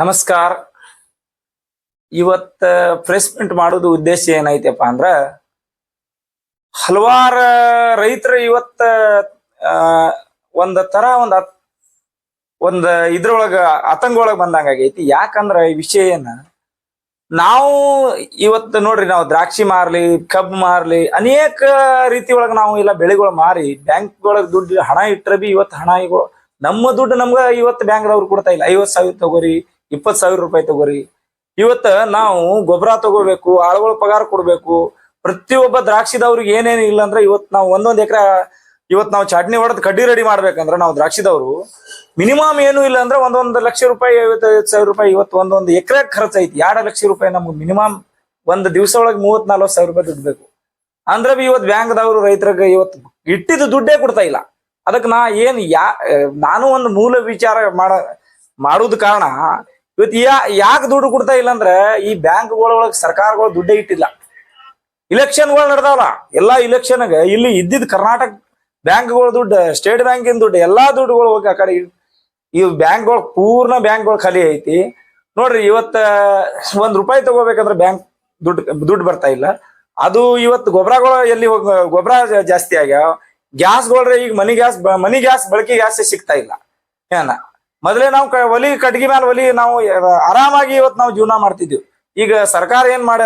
ನಮಸ್ಕಾರ. ಇವತ್ತ press meet ಮಾಡೋದು ಉದ್ದೇಶ ಏನೈತಪ್ಪ ಅಂದ್ರ ಹಲವಾರ ರೈತರು ಇವತ್ತ ಒಂದ್ ತರ ಒಂದ್ ಇದ್ರೊಳಗ ಆತಂಕ ಒಳಗ ಬಂದಂಗಾಗೈತಿ. ಯಾಕಂದ್ರ ಈ ವಿಷಯ ಏನ, ನಾವು ಇವತ್ತು ನೋಡ್ರಿ, ನಾವು ದ್ರಾಕ್ಷಿ ಮಾರ್ಲಿ, ಕಬ್ಬು ಮಾರ್ಲಿ, ಅನೇಕ ರೀತಿ ಒಳಗ ನಾವು ಇಲ್ಲ ಬೆಳೆಗಳು ಮಾರಿ ಬ್ಯಾಂಕ್ ಒಳಗ ದುಡ್ಡು ಹಣ ಇಟ್ರ ಬಿ ಇವತ್ತು ಹಣ ನಮ್ಮ ದುಡ್ಡು ನಮ್ಗ ಇವತ್ತು ಬ್ಯಾಂಕ್ದವ್ರು ಕೊಡ್ತಾ ಇಲ್ಲ. 50,000 ತಗೋರಿ, 20,000 ರೂಪಾಯಿ ತಗೋರಿ. ಇವತ್ತ ನಾವು ಗೊಬ್ಬರ ತಗೋಬೇಕು, ಆಳುಗಳ ಪಗಾರ ಕೊಡ್ಬೇಕು. ಪ್ರತಿಯೊಬ್ಬ ದ್ರಾಕ್ಷಿದವ್ರಿಗೆ ಏನೇನು ಇಲ್ಲ ಅಂದ್ರೆ ಇವತ್ತು ನಾವು ಒಂದೊಂದ್ ಎಕರೆ ಇವತ್ತು ನಾವು ಚಟ್ನಿ ಹೊಡೆದ್ ಕಡ್ಡಿ ರೆಡಿ ಮಾಡ್ಬೇಕಂದ್ರ ನಾವು ದ್ರಾಕ್ಷಿದವ್ರು ಮಿನಿಮಮ್ ಏನು ಇಲ್ಲ ಅಂದ್ರೆ 1 ಲಕ್ಷ ರೂಪಾಯಿ, 55,000 ರೂಪಾಯಿ ಇವತ್ತು ಒಂದೊಂದು ಎಕರೆ ಖರ್ಚು ಐತಿ. 2 ಲಕ್ಷ ರೂಪಾಯಿ ನಮ್ಗೆ ಮಿನಿಮಮ್ ಒಂದ್ ದಿವಸ ಒಳಗೆ 30-40 ಸಾವಿರ ರೂಪಾಯಿ ದುಡ್ಡು ಬೇಕು. ಅಂದ್ರೆ ಬಿ ಇವತ್ತು ಬ್ಯಾಂಕ್ದವ್ರು ರೈತರಿಗೆ ಇವತ್ತು ಇಟ್ಟಿದ್ದು ದುಡ್ಡೇ ಕೊಡ್ತಾ ಇಲ್ಲ. ಅದಕ್ಕೆ ನಾನು ಒಂದು ಮೂಲ ವಿಚಾರ ಮಾಡುದ ಕಾರಣ ಇವತ್ತು ಯಾಕೆ ದುಡ್ಡು ಕೊಡ್ತಾ ಇಲ್ಲ ಅಂದ್ರೆ ಈ ಬ್ಯಾಂಕ್ಗಳೊಳಗೆ ಸರ್ಕಾರಗಳು ದುಡ್ಡೇ ಇಟ್ಟಿಲ್ಲ. ಇಲೆಕ್ಷನ್ಗಳು ನಡೆದಾವಲ್ಲ, ಎಲ್ಲಾ ಇಲೆಕ್ಷನ್ಗೆ ಇಲ್ಲಿ ಇದ್ದಿದ್ ಕರ್ನಾಟಕ ಬ್ಯಾಂಕ್ಗಳು ದುಡ್ಡು, ಸ್ಟೇಟ್ ಬ್ಯಾಂಕಿನ ದುಡ್ಡು, ಎಲ್ಲಾ ದುಡ್ಡುಗಳು ಹೋಗಿ ಆ ಕಡೆ ಈ ಬ್ಯಾಂಕ್ಗಳು ಪೂರ್ಣ ಬ್ಯಾಂಕ್ಗಳು ಖಾಲಿ ಐತಿ. ನೋಡ್ರಿ, ಇವತ್ತ ₹1 ತಗೋಬೇಕಂದ್ರೆ ಬ್ಯಾಂಕ್ ದುಡ್ಡು ಬರ್ತಾ ಇಲ್ಲ. ಅದು ಇವತ್ತು ಗೊಬ್ಬರಗಳು ಎಲ್ಲಿ ಹೋಗ, ಗೊಬ್ಬರ ಜಾಸ್ತಿ ಆಗ್ಯಾವ. ಗ್ಯಾಸ್ಗಳ್ರೆ ಈಗ ಮನಿ ಗ್ಯಾಸ್ ಬಳಕೆ ಗ್ಯಾಸ್ ಸಿಗ್ತಾ ಇಲ್ಲ. ಏನ ಮೊದಲೇ ನಾವು ಕಟ್ಗಿ ಮೇಲೆ ನಾವು ಆರಾಮಾಗಿ ಇವತ್ತು ನಾವು ಜೀವನ ಮಾಡ್ತಿದ್ವಿ. ಈಗ ಸರ್ಕಾರ ಏನ್ ಮಾಡ,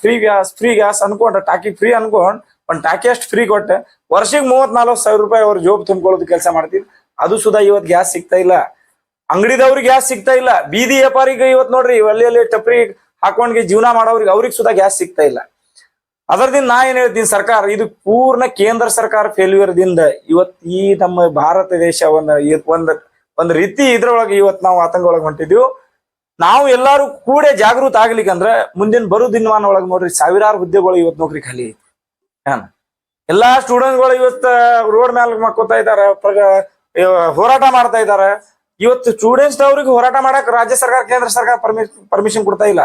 ಫ್ರೀ ಗ್ಯಾಸ್ ಅನ್ಕೊಂಡ್ರೆ ಟಾಕಿ ಫ್ರೀ ಅನ್ಕೊಂಡ್ ಒಂದ್ ಟಾಕಿ ಅಷ್ಟು ಫ್ರೀ ಕೊಟ್ಟೆ ವರ್ಷಕ್ಕೆ 30-40 ಸಾವಿರ ರೂಪಾಯಿ ಅವ್ರ ಜೋಬ್ ತುಂಬ್ಕೊಳ್ಳೋದು ಕೆಲಸ ಮಾಡ್ತಿದ್ವಿ. ಅದು ಸುಧಾ ಇವತ್ತು ಗ್ಯಾಸ್ ಸಿಗ್ತಾ ಇಲ್ಲ. ಅಂಗಡಿದವ್ರಿಗೆ ಗ್ಯಾಸ್ ಸಿಗ್ತಾ ಇಲ್ಲ. ಬೀದಿ ವ್ಯಾಪಾರಿಗೆ ಇವತ್ತು ನೋಡ್ರಿ, ಅಲ್ಲಿ ಟಪ್ರಿ ಹಾಕೊಂಡ್ಗೆ ಜೀವನ ಮಾಡೋರಿಗೆ ಅವ್ರಿಗೆ ಸುಧಾ ಗ್ಯಾಸ್ ಸಿಗ್ತಾ ಇಲ್ಲ. ಅದರದಿಂದ ನಾ ಏನ್ ಹೇಳ್ತೀನಿ, ಸರ್ಕಾರ ಇದು ಪೂರ್ಣ ಕೇಂದ್ರ ಸರ್ಕಾರ ಫೇಲ್ಯೂರ್ ದಿಂದ ಇವತ್ತು ಈ ನಮ್ಮ ಭಾರತ ದೇಶ ಒಂದ್ ರೀತಿ ಇದ್ರೊಳಗೆ ಇವತ್ತು ನಾವು ಆತಂಕ ಒಳಗೆ ಹೊಂಟಿದ್ವಿ. ನಾವು ಎಲ್ಲಾರು ಕೂಡ ಜಾಗೃತ ಆಗ್ಲಿಕ್ಕಂದ್ರ ಮುಂದಿನ ಬರೋ ದಿನಮಾನ ಒಳಗೆ ನೋಡ್ರಿ ಸಾವಿರಾರು ಹುದ್ದೆಗಳು ಇವತ್ತು ನೌಕರಿ ಖಾಲಿ ಐತಿ. ಎಲ್ಲಾ ಸ್ಟೂಡೆಂಟ್ಗಳು ಇವತ್ತು ರೋಡ್ ಮೇಲೆ ಮಕ್ಕೋತಾ ಇದಾರೆ, ಹೋರಾಟ ಮಾಡ್ತಾ ಇದಾರೆ. ಇವತ್ತು ಸ್ಟೂಡೆಂಟ್ಸ್ ಅವ್ರಿಗೆ ಹೋರಾಟ ಮಾಡಕ್ ರಾಜ್ಯ ಸರ್ಕಾರ, ಕೇಂದ್ರ ಸರ್ಕಾರ ಪರ್ಮಿಷನ್ ಕೊಡ್ತಾ ಇಲ್ಲ.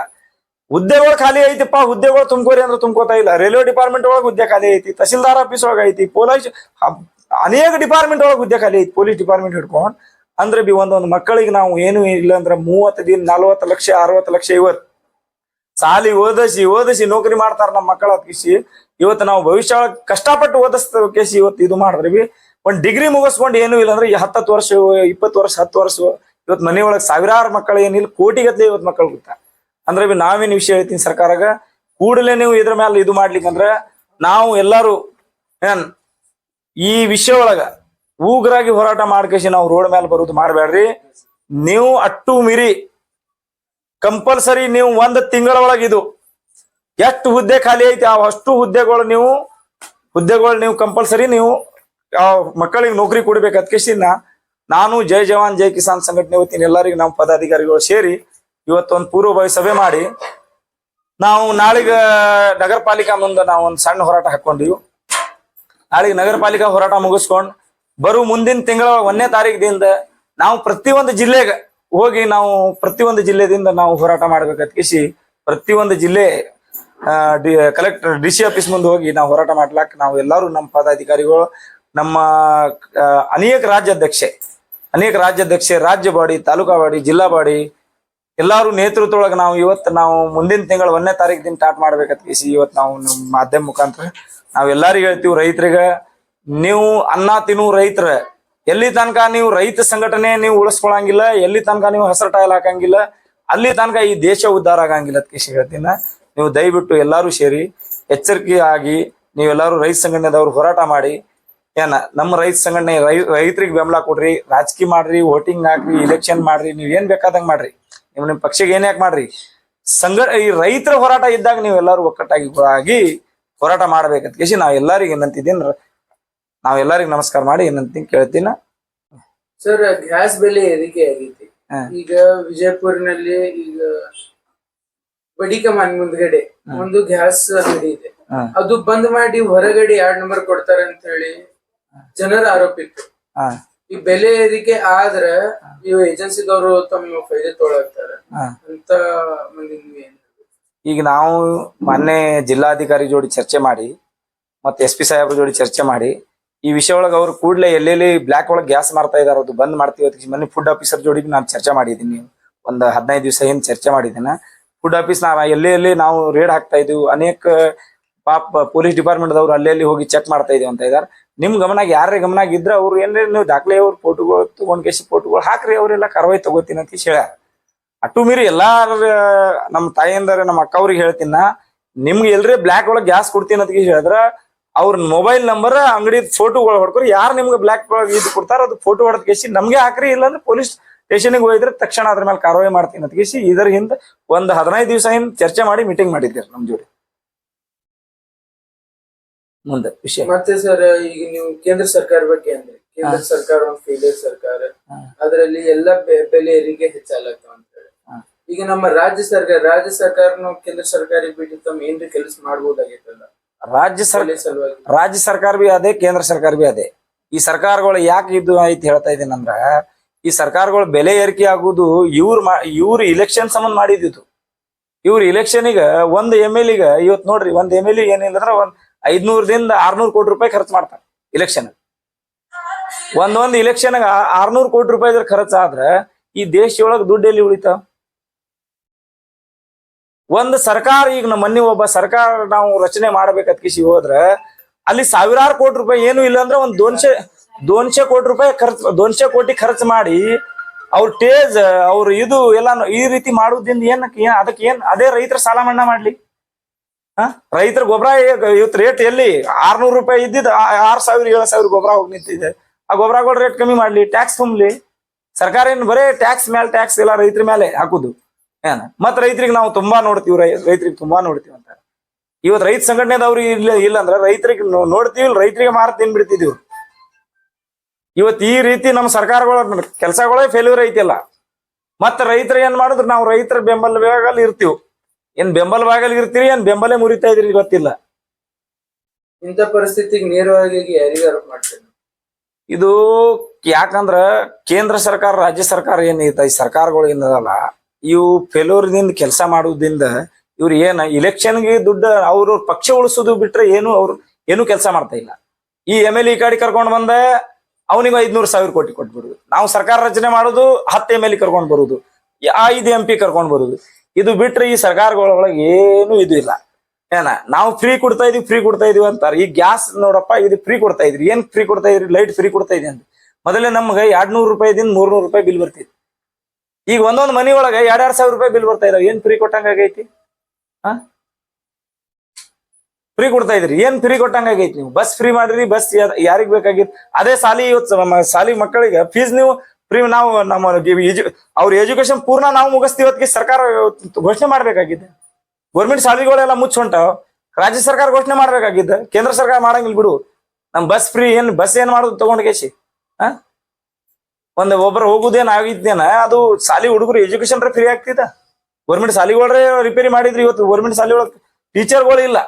ಹುದ್ದೆಗಳು ಖಾಲಿ ಐತಿಪ್ಪ, ಹುದ್ದೆಗಳು ತುಂಬ್ಕೋರಿ ಅಂದ್ರೆ ತುಂಬ್ಕೋತಾ ಇಲ್ಲ. ರೈಲ್ವೆ ಡಿಪಾರ್ಟ್ಮೆಂಟ್ ಒಳಗೆ ಹುದ್ದೆ ಖಾಲಿ ಐತಿ, ತಹಸೀಲ್ದಾರ್ ಆಫೀಸ್ ಒಳಗೆ ಐತಿ, ಪೊಲೀಸ್ ಅನೇಕ ಡಿಪಾರ್ಟ್ಮೆಂಟ್ ಒಳಗೆ ಹುದ್ದೆ ಖಾಲಿ ಐತಿ. ಪೊಲೀಸ್ ಡಿಪಾರ್ಟ್ಮೆಂಟ್ ಹಿಡ್ಕೊಂಡ್ ಅಂದ್ರೆ ಬಿ ಒಂದೊಂದು ಮಕ್ಕಳಿಗೆ ನಾವು ಏನು ಇಲ್ಲ ಅಂದ್ರೆ 30 ದಿನ 40 ಲಕ್ಷ 60 ಲಕ್ಷ ಇವತ್ತು ಸಾಲಿ ಓದಿಸಿ ನೌಕರಿ ಮಾಡ್ತಾರ ನಮ್ಮ ಮಕ್ಕಳ ಕಿಸಿ. ಇವತ್ತು ನಾವು ಭವಿಷ್ಯ ಕಷ್ಟಪಟ್ಟು ಓದಿಸ್ತ ಕೇಸಿ ಇವತ್ತು ಇದು ಮಾಡಿದ್ರೆ ಬಿ ಒಂದ್ ಡಿಗ್ರಿ ಮುಗಿಸ್ಕೊಂಡು ಏನು ಇಲ್ಲ ಅಂದ್ರೆ 10 ವರ್ಷ 20 ವರ್ಷ 10 ವರ್ಷ ಇವತ್ತು ಮನೆ ಒಳಗೆ ಸಾವಿರಾರು ಮಕ್ಕಳು ಏನಿಲ್ಲ, ಕೋಟಿಗತ್ಲೆ ಇವತ್ತು ಮಕ್ಕಳು ಗೊತ್ತಾ. ಅಂದ್ರೆ ಬಿ ನಾವೇನು ವಿಷಯ ಹೇಳ್ತೀನಿ ಸರ್ಕಾರಗ, ಕೂಡಲೇ ನೀವು ಇದ್ರ ಮೇಲೆ ಇದು ಮಾಡ್ಲಿಕ್ಕಂದ್ರ ನಾವು ಎಲ್ಲಾರು ಈ ವಿಷಯ ಒಳಗ ಉಗ್ರಾಗಿ ಹೋರಾಟ ಮಾಡ್ಕೇಸಿ ನಾವು ರೋಡ್ ಮೇಲೆ ಬರುದು ಮಾಡ್ಬೇಡ್ರಿ. ನೀವು ಅಟ್ಟು ಮೀರಿ ಕಂಪಲ್ಸರಿ ನೀವು 1 ತಿಂಗಳ ಒಳಗೆ ಇದು ಎಷ್ಟು ಹುದ್ದೆ ಖಾಲಿ ಐತಿ ಅಷ್ಟು ಹುದ್ದೆಗಳು ನೀವು ಕಂಪಲ್ಸರಿ ನೀವು ಮಕ್ಕಳಿಗೆ ನೌಕರಿ ಕೊಡ್ಬೇಕು. ಅದಕ್ಕೆ ನಾನು ಜೈ ಜವಾನ್ ಜೈ ಕಿಸಾನ್ ಸಂಘಟನೆ ವತಿಯಿಂದ ಎಲ್ಲರಿಗೂ ನಮ್ಮ ಪದಾಧಿಕಾರಿಗಳು ಸೇರಿ ಇವತ್ತೊಂದು ಪೂರ್ವಭಾವಿ ಸಭೆ ಮಾಡಿ ನಾವು ನಾಳೆಗ ನಗರ ಪಾಲಿಕಾ ಮುಂದೆ ನಾವು ಒಂದು ಸಣ್ಣ ಹೋರಾಟ ಹಾಕೊಂಡಿವಿ. ನಾಳೆಗೆ ನಗರ ಪಾಲಿಕಾ ಹೋರಾಟ ಮುಗಿಸ್ಕೊಂಡು ಬರೋ ಮುಂದಿನ ತಿಂಗಳ 1ನೇ ತಾರೀಕಿನಿಂದ ನಾವು ಪ್ರತಿಯೊಂದು ಜಿಲ್ಲೆಗೆ ಹೋಗಿ ನಾವು ಪ್ರತಿಯೊಂದು ಜಿಲ್ಲೆದಿಂದ ನಾವು ಹೋರಾಟ ಮಾಡ್ಬೇಕಂತ ಪ್ರತಿಯೊಂದು ಜಿಲ್ಲೆ ಕಲೆಕ್ಟರ್ DC ಆಫೀಸ್ ಮುಂದೆ ಹೋಗಿ ನಾವು ಹೋರಾಟ ಮಾಡ್ಲಾಕ ನಾವು ಎಲ್ಲರೂ ನಮ್ಮ ಪದಾಧಿಕಾರಿಗಳು, ನಮ್ಮ ಅನೇಕ ರಾಜ್ಯಾಧ್ಯಕ್ಷೆ, ರಾಜ್ಯ ಬಾಡಿ, ತಾಲೂಕಾ ಬಾಡಿ, ಜಿಲ್ಲಾ ಬಾಡಿ ಎಲ್ಲಾರು ನೇತೃತ್ವದೊಳಗೆ ನಾವು ಇವತ್ತು ನಾವು ಮುಂದಿನ ತಿಂಗಳ 1ನೇ ತಾರೀಕಿನಿಂದ ಸ್ಟಾರ್ಟ್ ಮಾಡ್ಬೇಕಂತ ಇವತ್ತು ನಾವು ನಮ್ಮ ಮಾಧ್ಯಮ ಮುಖಾಂತರ ನಾವ್ ಎಲ್ಲರಿಗೂ ಹೇಳ್ತೀವಿ. ರೈತರಿಗೆ ನೀವು ಅನ್ನ ತಿನ್ನು ರೈತರ ಎಲ್ಲಿ ತನಕ ನೀವು ರೈತ ಸಂಘಟನೆ ನೀವು ಉಳಿಸ್ಕೊಳಂಗಿಲ್ಲ, ಎಲ್ಲಿ ತನಕ ನೀವು ಹಸಿರು ಟಾಯ್ಲ್ ಹಾಕಂಗಿಲ್ಲ, ಅಲ್ಲಿ ತನಕ ಈ ದೇಶ ಉದ್ಧಾರ ಆಗಂಗಿಲ್ಲ ಅಂತ ಹೇಳ್ತೀನಿ. ನೀವು ದಯವಿಟ್ಟು ಎಲ್ಲಾರು ಸೇರಿ ಎಚ್ಚರಿಕೆ ಆಗಿ ನೀವೆಲ್ಲರೂ ರೈತ ಸಂಘಟನೆದವ್ರು ಹೋರಾಟ ಮಾಡಿ ನಮ್ಮ ರೈತ ಸಂಘಟನೆ ರೈತರಿಗೆ ಬೆಂಬಲ ಕೊಡ್ರಿ, ರಾಜಕೀಯ ಮಾಡ್ರಿ, ವೋಟಿಂಗ್ ಹಾಕ್ರಿ, ಇಲೆಕ್ಷನ್ ಮಾಡ್ರಿ, ನೀವ್ ಏನ್ ಬೇಕಾದಂಗ್ ಮಾಡ್ರಿ, ನಿಮ್ ಪಕ್ಷಕ್ಕೆ ಏನ್ ಯಾಕೆ ಮಾಡ್ರಿ. ಈ ರೈತರ ಹೋರಾಟ ಇದ್ದಾಗ ನೀವು ಎಲ್ಲರೂ ಒಕ್ಕಟ್ಟಾಗಿ ಹೋರಾಟ ಮಾಡ್ಬೇಕಂತ ನಾವ್ ಎಲ್ಲರಿಗೂ ಏನಂತಿದ್ದೀನಿ, ನಾವೆಲ್ಲರಿಗೂ ನಮಸ್ಕಾರ ಮಾಡಿ ಏನಂತ ಕೇಳ್ತೀನಿ. ಸರ್, ಗ್ಯಾಸ್ ಬೆಲೆ ಏರಿಕೆ ಆಗೈತಿ. ಈಗ ವಿಜಯಪುರಿನಲ್ಲಿ ಈಗ ಬಡಿಕಮಾನ್ ಮುಂದ್ಗಡೆ ಒಂದು ಗ್ಯಾಸ್ ಅಂಗಡಿ ಇದೆ, ಅದು ಬಂದ್ ಮಾಡಿ ಹೊರಗಡೆ 2 ನಂಬರ್ ಕೊಡ್ತಾರೆ ಅಂತ ಹೇಳಿ ಜನರ ಆರೋಪ ಇತ್ತು. ಈ ಬೆಲೆ ಏರಿಕೆ ಆದ್ರ ಇವ್ ಏಜೆನ್ಸಿದವರು ತಮ್ಮ ಫೈದೆ ತೊಗೊಳಾಗ್ತಾರ ಅಂತ ಮಂದಿ. ಈಗ ನಾವು ಮೊನ್ನೆ ಜಿಲ್ಲಾಧಿಕಾರಿ ಜೋಡಿ ಚರ್ಚೆ ಮಾಡಿ ಮತ್ತೆ SP ಸಾಹೇಬ್ರ ಜೋಡಿ ಚರ್ಚೆ ಮಾಡಿ ಈ ವಿಷಯ ಒಳಗೆ ಅವ್ರು ಕೂಡಲೇ ಎಲ್ಲೆಲ್ಲಿ ಬ್ಲಾಕ್ ಒಳಗೆ ಗ್ಯಾಸ್ ಮಾರ್ತಾ ಇದಾರೆ ಅದು ಬಂದ್ ಮಾಡ್ತೀವಿ. ಮೊನ್ನೆ ಫುಡ್ ಆಫೀಸರ್ ಜೋಡಿ ನಾನು ಚರ್ಚೆ ಮಾಡಿದ್ದೀನಿ. ಒಂದು 15 ದಿವಸ ಹಿಂದೆ ಚರ್ಚೆ ಮಾಡಿದ್ದೇನೆ. ಫುಡ್ ಆಫೀಸ್ ಎಲ್ಲಿ ನಾವು ರೇಡ್ ಹಾಕ್ತಾ ಇದೀವಿ, ಅನೇಕ ಪೊಲೀಸ್ ಡಿಪಾರ್ಟ್ಮೆಂಟ್ ದವ್ರು ಅಲ್ಲಿ ಹೋಗಿ ಚೆಕ್ ಮಾಡ್ತಾ ಇದೀವಿ ಅಂತ ಇದಾರೆ. ನಿಮ್ ಗಮನಾಗ ಯಾರೇ ಗಮನಾಗ ಇದ್ರೆ ಅವ್ರು ಏನ್ರಿ ನೀವು ದಾಖಲೆ ಅವ್ರ ಫೋಟೋಗಳು ತಗೊಂಡ್ ಕೇಸಿ ಫೋಟೋಗಳು ಹಾಕ್ರಿ, ಅವರೆಲ್ಲ ಕಾರ್ವಾಯಿ ತಗೋತೀನಿ ಅಂತ ಹೇಳ್ಯಾರ. ಅಟ್ಟು ಮೀರಿ ಎಲ್ಲಾರ ನಮ್ಮ ತಾಯಿಯಂದರೆ ನಮ್ಮ ಅಕ್ಕ ಅವ್ರಿಗೆ ಹೇಳ್ತೀನ, ನಿಮ್ಗೆ ಎಲ್ರಿ ಬ್ಲಾಕ್ ಒಳಗೆ ಗ್ಯಾಸ್ ಕೊಡ್ತೀನಿ ಅಂತ ಹೇಳಿದ್ರ ಅವ್ರ ಮೊಬೈಲ್ ನಂಬರ್ ಅಂಗಡಿ ಫೋಟೋಗಳು ಹೊಡ್ಕೊರಿ, ಯಾರು ನಿಮ್ಗೆ ಬ್ಲಾಕ್ ಒಳಗೆ ಇದು ಕೊಡ್ತಾರ ಅದು ಫೋಟೋ ಹೊಡೆದ್ ಕೇಸಿ ನಮ್ಗೆ ಹಾಕ್ರಿ, ಇಲ್ಲಾಂದ್ರೆ ಪೊಲೀಸ್ ಸ್ಟೇಷನ್ಗೆ ಹೋಗಿದ್ರೆ ತಕ್ಷಣ ಅದ್ರ ಮೇಲೆ ಕಾರ್ವಾಯಿ ಮಾಡ್ತೀನಿ ಅಂತ ಕೇಸಿ ಇದರ ಹಿಂದೆ ಒಂದು 15 ದಿವಸ ಹಿಂದೆ ಚರ್ಚೆ ಮಾಡಿ ಮೀಟಿಂಗ್ ಮಾಡಿದ್ದೀರಿ ನಮ್ ಜೋಡಿ. ಮುಂದೆ ವಿಷಯ ಮತ್ತೆ ಸರ್, ಈಗ ನೀವು ಕೇಂದ್ರ ಸರ್ಕಾರ ಬಗ್ಗೆ ಅಂದ್ರೆ ಕೇಂದ್ರ ಸರ್ಕಾರ ಒಂದು ಫೇಲಿಯರ್ ಸರ್ಕಾರ, ಅದರಲ್ಲಿ ಎಲ್ಲ ಬೆಲೆ ಏರಿಕೆ ಹೆಚ್ಚಾಗ್ಲತ್ತಾವ ಅಂತ ಹೇಳಿ. ಈಗ ನಮ್ಮ ರಾಜ್ಯ ಸರ್ಕಾರನು ಕೇಂದ್ರ ಸರ್ಕಾರಕ್ಕೆ ಬಿಟ್ಟು ತಮ್ಮ ಏನ್ರಿ ಕೆಲಸ ಮಾಡ್ಬೋದಾಗಿತ್ತಲ್ಲ. ರಾಜ್ಯ ಸರ್ಕಾರ ಬಿ ಅದೇ, ಕೇಂದ್ರ ಸರ್ಕಾರ ಬಿ ಅದೇ. ಈ ಸರ್ಕಾರಗಳು ಯಾಕೆ ಇದು ಐತಿ ಹೇಳ್ತಾ ಇದ್ದೀನಂದ್ರ, ಈ ಸರ್ಕಾರಗಳು ಬೆಲೆ ಏರಿಕೆ ಆಗುದು ಇವ್ರು ಇಲೆಕ್ಷನ್ ಸಂಬಂಧ ಮಾಡಿದ್ದು. ಇವ್ರ ಇಲೆಕ್ಷನ್ಗ ಒಂದು MLA ಗ ಇವತ್ತು ನೋಡ್ರಿ, ಒಂದು MLA ಏನಿಲ್ಲ ಅಂದ್ರೆ ಒಂದ್ 500 600 ಕೋಟಿ ರೂಪಾಯಿ ಖರ್ಚು ಮಾಡ್ತಾರೆ ಇಲೆಕ್ಷನ್. ಒಂದೊಂದು ಇಲೆಕ್ಷನ್ 600 ಕೋಟಿ ರೂಪಾಯಿ ಖರ್ಚು ಆದ್ರೆ ಈ ದೇಶದೊಳಗೆ ದುಡ್ಡು ಎಲ್ಲಿ ಉಳಿತಾವ? ಒಂದು ಸರ್ಕಾರ, ಈಗ ನಮ್ಮ ಮೊನ್ನೆ ಒಬ್ಬ ಸರ್ಕಾರ ನಾವು ರಚನೆ ಮಾಡ್ಬೇಕಂತ ಕಿಸಿ ಹೋದ್ರೆ ಅಲ್ಲಿ ಸಾವಿರಾರು ಕೋಟಿ ರೂಪಾಯಿ ಏನು ಇಲ್ಲ ಅಂದ್ರೆ ಒಂದು 200 ಕೋಟಿ ರೂಪಾಯಿ ಖರ್ಚು, 200 ಕೋಟಿ ಖರ್ಚು ಮಾಡಿ ಅವ್ರ ಟೇಜ್ ಅವ್ರು ಇದು ಎಲ್ಲ ಈ ರೀತಿ ಮಾಡುವುದಿಂದ ಅದಕ್ಕೆ ಅದೇ ರೈತರ ಸಾಲ ಮನ್ನಾ ಮಾಡ್ಲಿ. ರೈತರ ಗೊಬ್ಬರ ಇವತ್ತು ರೇಟ್ ಎಲ್ಲಿ 600 ರೂಪಾಯಿ ಇದ್ದಿದ್ದು 6000 7000 ಗೊಬ್ಬರ ಹೋಗಿ ನಿಂತಿದೆ. ಆ ಗೊಬ್ಬರಗಳ ರೇಟ್ ಕಮ್ಮಿ ಮಾಡ್ಲಿ, ಟ್ಯಾಕ್ಸ್ ತುಂಬಲಿ. ಸರ್ಕಾರ ಏನ್ ಬರೇ ಟ್ಯಾಕ್ಸ್ ಮೇಲೆ ಟ್ಯಾಕ್ಸ್ ಎಲ್ಲ ರೈತರ ಮೇಲೆ ಹಾಕುದು ಮತ್ ರೈತರಿಗೆ ನಾವು ತುಂಬಾ ನೋಡ್ತೀವಿ, ರೈತರಿಗೆ ತುಂಬಾ ನೋಡ್ತೀವಿ ಅಂತ. ಇವತ್ತು ರೈತ ಸಂಘಟನೆದವ್ರು ಇಲ್ಲ ಅಂದ್ರೆ ರೈತರಿಗೆ ನೋಡ್ತೀವಿ, ರೈತರಿಗೆ ಮಾರ ತಿನ್ಬಿಡ್ತಿದೀವಿ. ಇವತ್ತು ಈ ರೀತಿ ನಮ್ಮ ಸರ್ಕಾರಗಳ ಕೆಲಸಗಳೇ ಫೇಲ್ಯೂರ್ ಐತಿಲ್ಲ. ಮತ್ತ ರೈತರ ಏನ್ ಮಾಡಿದ್ರು, ನಾವು ರೈತರ ಬೆಂಬಲವಾಗಿ ಇರ್ತೀವಿ. ಏನ್ ಬೆಂಬಲವಾಗಿ ಇರ್ತೀರಿ, ಏನ್ ಬೆಂಬಲ ಮುರಿತಾ ಇದ್ರಿ ಗೊತ್ತಿಲ್ಲ. ಇಂಥ ಪರಿಸ್ಥಿತಿಗೆ ನೇರವಾಗಿ ಯಾರಿಗಾರು ಮಾಡ್ತೇನೆ. ಇದು ಯಾಕಂದ್ರ ಕೇಂದ್ರ ಸರ್ಕಾರ ರಾಜ್ಯ ಸರ್ಕಾರ ಏನೈತ, ಈ ಸರ್ಕಾರಗಳು ಏನದಲ್ಲ ಇವು ಫೇಲ್ಯೂರ್ದಿಂದ ಕೆಲಸ ಮಾಡುವುದಿಂದ ಇವ್ರು ಏನ ಇಲೆಕ್ಷನ್ಗೆ ದುಡ್ಡು ಅವ್ರ ಪಕ್ಷ ಉಳಿಸೋದು ಬಿಟ್ರೆ ಏನು ಕೆಲಸ ಮಾಡ್ತಾ ಇಲ್ಲ. ಈ MLA ಗಾಡಿ ಕರ್ಕೊಂಡ್ ಬಂದ ಅವನಿಗೆ 500,000 ಕೋಟಿ ಕೊಟ್ಬಿಡುದು. ನಾವು ಸರ್ಕಾರ ರಚನೆ ಮಾಡೋದು 10 MLA ಕರ್ಕೊಂಡ್ ಬರುದು, 5 MP ಕರ್ಕೊಂಡ್ ಬರುದು. ಇದು ಬಿಟ್ರೆ ಈ ಸರ್ಕಾರಗಳೊಳಗೆ ಏನು ಇದು ಇಲ್ಲ. ನಾವು ಫ್ರೀ ಕೊಡ್ತಾ ಇದೀವಿ ಅಂತಾರೆ. ಈ ಗ್ಯಾಸ್ ನೋಡಪ್ಪ, ಇದು ಫ್ರೀ ಕೊಡ್ತಾ ಇದ್ರಿ, ಏನ್ ಫ್ರೀ ಕೊಡ್ತಾ ಇದ್ರಿ? ಲೈಟ್ ಫ್ರೀ ಕೊಡ್ತಾ ಇದ್ರಿ ಅಂತ. ಮೊದಲೇ ನಮ್ಗೆ 200 ರೂಪಾಯಿದಿಂದ 300 ರೂಪಾಯಿ ಬಿಲ್ ಬರ್ತಿತ್ತು. ಈಗ ಒಂದೊಂದು ಮನಿ ಒಳಗೆ 2,000 ರೂಪಾಯಿ ಬಿಲ್ ಬರ್ತಾ ಇದಾವೆ. ಏನ್ ಫ್ರೀ ಕೊಟ್ಟಂಗ ಆಗೈತಿ? ಫ್ರೀ ಕೊಡ್ತಾ ಇದ್ರಿ, ಏನ್ ಫ್ರೀ ಕೊಟ್ಟಂಗ ಆಗೈತಿ? ನೀವು ಬಸ್ ಫ್ರೀ ಮಾಡಿದ್ರಿ, ಬಸ್ ಯಾರಿಗ್ ಬೇಕಾಗಿತ್ತು? ಅದೇ ಸಾಲಿ ಮಕ್ಕಳಿಗೆ ಫೀಸ್ ನೀವು ಫ್ರೀ, ನಾವು ನಮ್ಮ ಅವ್ರ ಎಜುಕೇಶನ್ ಪೂರ್ಣ ನಾವು ಮುಗಿಸ್ತೀವತ್ಗೆ ಸರ್ಕಾರ ಘೋಷಣೆ ಮಾಡ್ಬೇಕಾಗಿದೆ. ಗೌರ್ಮೆಂಟ್ ಶಾಲೆಗಳೆಲ್ಲ ಮುಚ್ಚ ಹೊಂಟಾವ, ರಾಜ್ಯ ಸರ್ಕಾರ ಘೋಷಣೆ ಮಾಡ್ಬೇಕಾಗಿದ್ದ. ಕೇಂದ್ರ ಸರ್ಕಾರ ಮಾಡಂಗಿಲ್ಲ ಬಿಡು. ನಮ್ ಬಸ್ ಫ್ರೀ ಬಸ್ ಏನ್ ಮಾಡುದು ತಗೊಂಡ್ ಕೇಸಿ? ಒಬ್ಬರು ಹೋಗುದೇನ್ ಆಗಿದ್ದೇನ? ಅದು ಶಾಲಿ ಹುಡುಗರು ಎಜುಕೇಶನ್ ಫ್ರೀ ಆಗ್ತಿದ? ಗೌರ್ಮೆಂಟ್ ಶಾಲೆಗಳೇ ರಿಪೇರಿ ಮಾಡಿದ್ರಿ. ಇವತ್ತು ಗೌರ್ಮೆಂಟ್ ಶಾಲೆ ಒಳಗೆ ಟೀಚರ್ಗಳು ಇಲ್ಲ.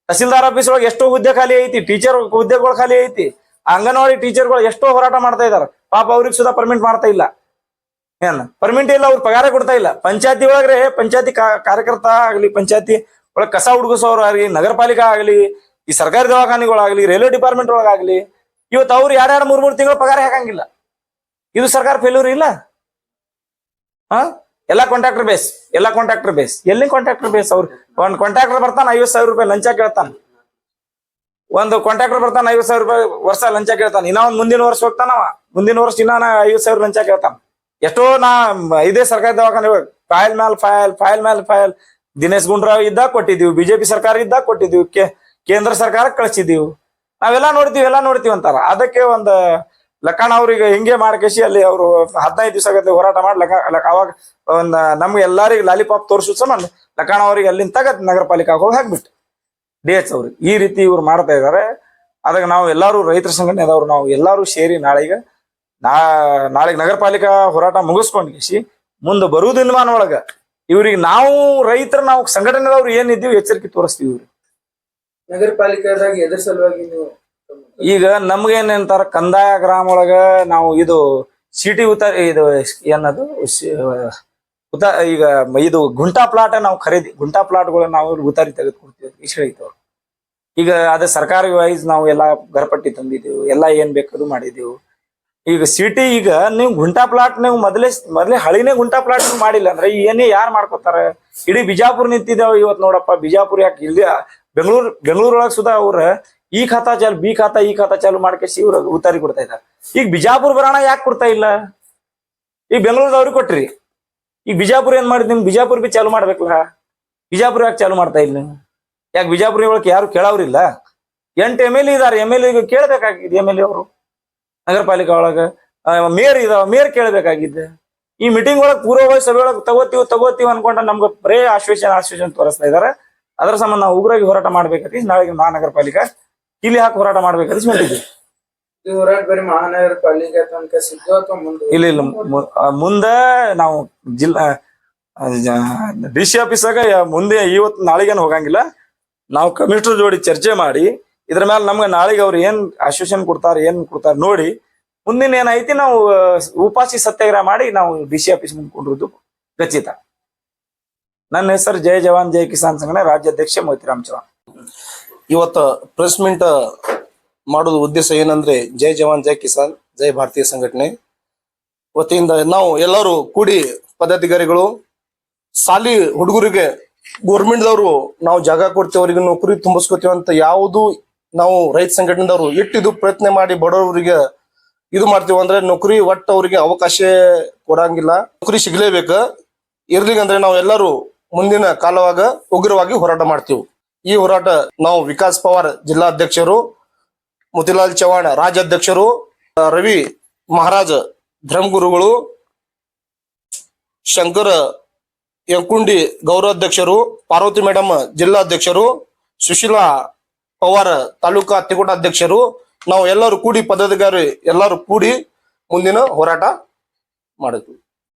ತಹಸೀಲ್ದಾರ್ ಆಫೀಸ್ ಒಳಗೆ ಎಷ್ಟೋ ಹುದ್ದೆ ಖಾಲಿ ಐತಿ, ಟೀಚರ್ ಹುದ್ದೆಗಳು ಖಾಲಿ ಐತಿ. ಅಂಗನವಾಡಿ ಟೀಚರ್ಗಳು ಎಷ್ಟೋ ಹೋರಾಟ ಮಾಡ್ತಾ ಇದಾರೆ. ಪಾಪ ಅವ್ರಿಗೆ ಸುಧಾ ಪರ್ಮಿಟ್ ಮಾಡ್ತಾ ಇಲ್ಲ. ಪರ್ಮಿಟ್ ಇಲ್ಲ, ಅವ್ರ ಪಗಾರ ಕೊಡ್ತಾ ಇಲ್ಲ. ಪಂಚಾಯತಿ ಒಳಗ್ರೆ ಪಂಚಾಯತಿ ಕಾರ್ಯಕರ್ತ ಆಗ್ಲಿ, ಪಂಚಾಯತಿ ಒಳಗೆ ಕಸ ಹುಡುಗಿಸೋರು ಆಗ್ಲಿ, ನಗರ ಪಾಲಿಕೆ ಆಗ್ಲಿ, ಈ ಸರ್ಕಾರಿ ದವಾಖಾನೆಗಳಾಗ್ಲಿ, ರೈಲ್ವೆ ಡಿಪಾರ್ಟ್ಮೆಂಟ್ ಒಳಗಾಗ್ಲಿ, ಇವತ್ತು ಅವ್ರು 2-3 ತಿಂಗಳು ಪಗಾರ ಹಾಕಂಗಿಲ್ಲ. ಇದು ಸರ್ಕಾರ ಫೇಲ್ಯೂರ್ ಇಲ್ಲ? ಎಲ್ಲ ಕಾಂಟ್ರಾಕ್ಟರ್ ಬೇಸ್. ಎಲ್ಲಿ ಕಾಂಟ್ರಾಕ್ಟರ್ ಬೇಸ್? ಅವ್ರು ಒಂದ್ ಕಾಂಟ್ರಾಕ್ಟರ್ ಬರ್ತಾನ 50,000 ರೂಪಾಯಿ ಲಂಚ ಕೇಳ್ತಾನ. ಒಂದು ಕಾಂಟ್ರಾಕ್ಟರ್ ಬರ್ತಾನ 50,000 ರೂಪಾಯಿ ವರ್ಷ ಲಂಚ ಕೇಳ್ತಾನ. ಇನ್ನ ಮುಂದಿನ ವರ್ಷ ಹೋಗ್ತಾನವ, ಮುಂದಿನ ವರ್ಷ ಇನ್ನ 50,000 ಲಂಚ ಕೇಳ್ತಾನ. ಎಷ್ಟೋ ಇದೇ ಸರ್ಕಾರಿ ದವಾಖಾನೆ ಫೈಲ್ ಮೇಲೆ ಫೈಲ್ ದಿನೇಶ್ ಗುಂಡೂರಾವ್ ಇದ್ದಾಗ ಕೊಟ್ಟಿದ್ದೀವಿ, ಬಿಜೆಪಿ ಸರ್ಕಾರ ಇದ್ದಾಗ ಕೊಟ್ಟಿದ್ದೀವಿ, ಕೇಂದ್ರ ಸರ್ಕಾರಕ್ಕೆ ಕಳಿಸಿದ್ದೀವಿ. ನಾವೆಲ್ಲ ನೋಡ್ತೀವಿ ಅಂತಾರ. ಅದಕ್ಕೆ ಒಂದು ಲಕ್ಕಣ ಅವ್ರಿಗೆ ಹಿಂಗೆ ಮಾಡ್ಕೇಸಿ ಅಲ್ಲಿ ಅವರು 15 ದಿವಸ ಹೋರಾಟ ಮಾಡಿ ಅವಾಗ ನಮ್ಗೆ ಎಲ್ಲರಿಗೂ ಲಾಲಿಪಾಪ್ ತೋರಿಸೋ ಸಂಬಂಧ ಲಕ್ಕಣ ಅವ್ರಿಗೆ ಅಲ್ಲಿಂದ ತಗದ್ ನಗರ ಪಾಲಿಕೆ ಹೋಗಿ ಹಾಕ್ಬಿಟ್ಟು DH ಅವ್ರಿಗೆ ಈ ರೀತಿ ಇವ್ರು ಮಾಡ್ತಾ ಇದಾರೆ. ಅದಕ್ಕೆ ನಾವು ಎಲ್ಲಾರು ರೈತರ ಸಂಘಟನೆದವ್ರು ನಾವು ಎಲ್ಲಾರು ಸೇರಿ ನಾಳೆಗೆ ನಗರ ಪಾಲಿಕಾ ಹೋರಾಟ ಮುಗಿಸ್ಕೊಂಡ್ ಕೇಸಿ ಮುಂದೆ ಬರುವ ದಿನಮಾನ ಒಳಗ ಇವ್ರಿಗೆ ನಾವು ಸಂಘಟನೆದವ್ರು ಏನಿದ್ದೀವಿ ಎಚ್ಚರಿಕೆ ತೋರಿಸ್ತೀವಿ. ಇವ್ರಿಗೆ ನಗರ ಪಾಲಿಕೆದಾಗ ಎದ್ರ ಸಲುವಾಗಿ ನೀವು ಈಗ ನಮ್ಗೇನಂತಾರ, ಕಂದಾಯ ಗ್ರಾಮ ಒಳಗ ನಾವು ಇದು ಸಿಟಿ ಇದು ಏನದು ಈಗ ಇದು ಗುಂಟಾ ಪ್ಲಾಟ್ ನಾವು ಗುಂಟಾ ಪ್ಲಾಟ್ಗಳು ನಾವು ಉತಾರಿ ತೆಗೆದುಕೊಡ್ತೀವಿ ಇಷ್ಟ. ಈಗ ಅದೇ ಸರ್ಕಾರಿ ವೈಸ್ ನಾವು ಎಲ್ಲಾ ಗರ್ಪಟ್ಟಿ ತಂದಿದ್ದೀವಿ, ಎಲ್ಲಾ ಏನ್ ಬೇಕಾದ್ರು ಮಾಡಿದೀವಿ. ಈಗ ಸಿಟಿ ಈಗ ನೀವು ಗುಂಟಾ ಪ್ಲಾಟ್ ನೀವು ಮೊದಲೇ ಹಳಿನೇ ಗುಂಟಾ ಪ್ಲಾಟ್ ಮಾಡಿಲ್ಲ ಅಂದ್ರೆ ಏನೇ ಯಾರು ಮಾಡ್ಕೋತಾರ? ಇಡೀ ಬಿಜಾಪುರ್ ನಿಂತಿದ್ದಾವ ಇವತ್ ನೋಡಪ್ಪ. ಬಿಜಾಪುರ್ ಯಾಕೆ ಇಲ್ಲಿ ಬೆಂಗಳೂರೊಳಗ ಸುಧಾ ಅವ್ರ ಈ ಖಾತಾ ಚಾಲು ಬಿ ಖಾತಾ ಈ ಖಾತಾ ಚಾಲು ಮಾಡ್ಕೇಸಿ ಇವ್ರ ಉತ್ತಾರಿ ಕೊಡ್ತಾ ಇದ್ದಾರೆ. ಈಗ ಬಿಜಾಪುರ್ ಬರೋಣ ಯಾಕೆ ಕೊಡ್ತಾ ಇಲ್ಲ? ಈಗ ಬೆಂಗಳೂರದವ್ರಿಗೆ ಕೊಟ್ರಿ, ಈಗ ಬಿಜಾಪುರ ಏನ್ ಮಾಡಿದ್? ನಿಮ್ ಬಿಜಾಪುರ್ ಬಿ ಚಾಲು ಮಾಡ್ಬೇಕಲ್ಲ. ಬಿಜಾಪುರ ಯಾಕೆ ಚಾಲು ಮಾಡ್ತಾ ಇಲ್ಲ? ಯಾಕೆ ಬಿಜಾಪುರ ಒಳಗೆ ಯಾರು ಕೇಳವ್ರಿಲ್ಲ? 8 MLA ಇದಾರೆ. MLA ಕೇಳ್ಬೇಕಾಗಿದೆ. MLA ಅವರು ನಗರ ಒಳಗ ಮೇಯರ್ ಇದಾವ, ಮೇಯರ್ ಕೇಳ್ಬೇಕಾಗಿದ್ದೆ. ಈ ಮೀಟಿಂಗ್ ಒಳಗ್ ಪೂರ್ವಭಾವಿ ಸಭೆ ಒಳಗ್ ತಗೋತೀವಿ ಅನ್ಕೊಂಡ ನಮ್ಗೆ ಬರೇ ಆಶ್ವಾಸನೆ ತೋರಿಸ್ತಾ ಇದಾರೆ. ಅದ್ರ ಸಂಬಂಧ ನಾವು ಉಗ್ರಾಗಿ ಹೋರಾಟ ಮಾಡ್ಬೇಕತಿ. ನಾಳೆ ಮಹಾನಗರ ಪಾಲಿಕೆ ಇಲ್ಲಿ ಹಾಕಿ ಹೋರಾಟ ಮಾಡ್ಬೇಕತಿ ಹೊಂಟಿದ್ವಿ. ಈ ಹೋರಾಟ ಬರೀ ಮಹಾನಗರ ಪಾಲಿಕೆ ತನಕ ಸಿದ್ದು ಅಥವಾ ಮುಂದೆ? ಇಲ್ಲ ಮುಂದೆ ನಾವು ಜಿಲ್ಲಾ DC ಆಫೀಸಾಗ ಮುಂದೆ ಇವತ್ತು ನಾಳೆಗೇನು ಹೋಗಂಗಿಲ್ಲ. ನಾವು ಕಮಿಷನರ್ ಜೋಡಿ ಚರ್ಚೆ ಮಾಡಿ ಇದ್ರ ಮೇಲೆ ನಮ್ಗೆ ನಾಳೆಗೆ ಅವ್ರು ಏನ್ ಆಶ್ವಾಸನೆ ಕೊಡ್ತಾರ ನೋಡಿ ಮುಂದಿನ ಏನೈತಿ ನಾವು ಉಪಾಸಿ ಸತ್ಯಾಗ್ರಹ ಮಾಡಿ ನಾವು DC ಆಫೀಸ್ ಮುಂದ್ಕೊಂಡಿರೋದು ಖಚಿತ. ನನ್ನ ಹೆಸರು ಜೈ ಜವಾನ್ ಜೈ ಕಿಸಾನ್ ಸಂಘಟನೆ ರಾಜ್ಯಾಧ್ಯಕ್ಷ ಮೋತಿರಾಮ್ ಚೌಹಾಣ್. ಇವತ್ತು ಪ್ರೆಸ್ ಮೀಟ್ ಮಾಡೋದು ಉದ್ದೇಶ ಏನಂದ್ರೆ ಜೈ ಜವಾನ್ ಜೈ ಕಿಸಾನ್ ಜೈ ಭಾರತೀಯ ಸಂಘಟನೆ ವತಿಯಿಂದ ನಾವು ಎಲ್ಲರೂ ಕೂಡಿ ಪದಾಧಿಕಾರಿಗಳು ಸಾಲಿ ಹುಡುಗರಿಗೆ ಗೋರ್ಮೆಂಟ್ದವರು ನಾವು ಜಾಗ ಕೊಡ್ತೇವೆ, ಅವರಿಗೆ ನೌಕರಿ ತುಂಬಿಸ್ಕೊತೀವಿ ಅಂತ ಯಾವುದು ನಾವು ರೈತ ಸಂಘಟನೆದವರು ಇಟ್ಟಿದ್ದು ಪ್ರಯತ್ನ ಮಾಡಿ ಬಡವರಿಗೆ ಇದು ಮಾಡ್ತೀವಿ ಅಂದ್ರೆ ನೌಕರಿ ಒಟ್ಟು ಅವರಿಗೆ ಅವಕಾಶ ಕೊಡಂಗಿಲ್ಲ. ನೌಕರಿ ಸಿಗ್ಲೇಬೇಕು. ಇರ್ಲಿಕ್ಕಂದ್ರೆ ನಾವು ಎಲ್ಲರೂ ಮುಂದಿನ ಕಾಲವಾಗ ಉಗ್ರವಾಗಿ ಹೋರಾಟ ಮಾಡ್ತೀವಿ. ಈ ಹೋರಾಟ ನಾವು ವಿಕಾಸ್ ಪವಾರ್ ಜಿಲ್ಲಾಧ್ಯಕ್ಷರು, ಮೋತಿಲಾಲ್ ಚೌಹಾಣ್ ರಾಜ್ಯಾಧ್ಯಕ್ಷರು, ರವಿ ಮಹಾರಾಜ್ ಧರ್ಮಗುರುಗಳು, ಶಂಕರ್ ಯಂಕುಂಡಿ ಗೌರವಾಧ್ಯಕ್ಷರು, ಪಾರ್ವತಿ ಮೇಡಮ್ ಜಿಲ್ಲಾಧ್ಯಕ್ಷರು, ಸುಶೀಲಾ ಪವಾರ್ ತಾಲೂಕಾ ತಿಕೋಟಾಧ್ಯಕ್ಷರು, ನಾವು ಎಲ್ಲರೂ ಕೂಡಿ ಪದಾಧಿಕಾರಿ ಎಲ್ಲರೂ ಕೂಡಿ ಮುಂದಿನ ಹೋರಾಟ ಮಾಡಿದ್ವಿ.